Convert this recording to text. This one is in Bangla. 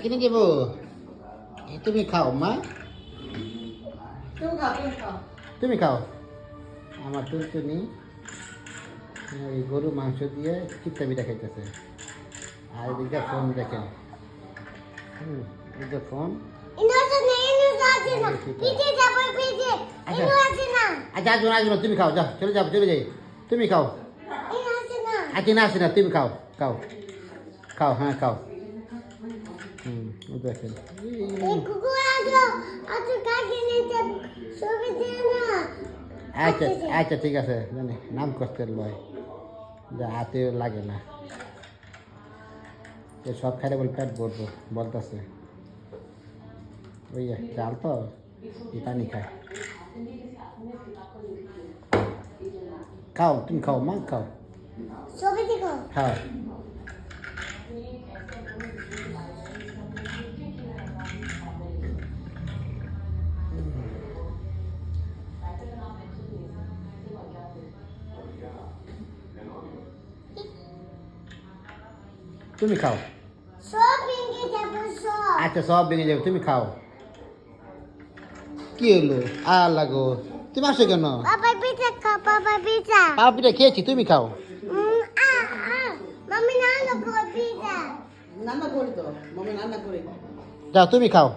কিনে দেবো তুমি খাও মা তুমি খাও আমার টুনটুনি ওই গরু মাংস দিয়ে চিত্তা পিঠা খাইতেছে আর এদিকে ফোন দেখেন এদিকে ফোন আচ্ছা আসবো না আসবো তুমি খাও যাও চলে যাই তুমি খাও আচ্ছা না আসে না তুমি খাও খাও খাও হ্যাঁ খাও দেখেন আচ্ছা আচ্ছা ঠিক আছে জানি নাম কষ্টের লয় যা হাতে লাগে না সব খাইলে বলে পেট ভরবো বলতেছে ওই চাল তো পানি খায় খাও তুমি খাও মা খাও খাও তুমি খাও আচ্ছা সব ভেঙে যাবে তুমি খাও কি হলো আর লাগো তুমি আসো কেন পাপা পিঠা খেয়েছি তুমি খাও যাও তুমি খাও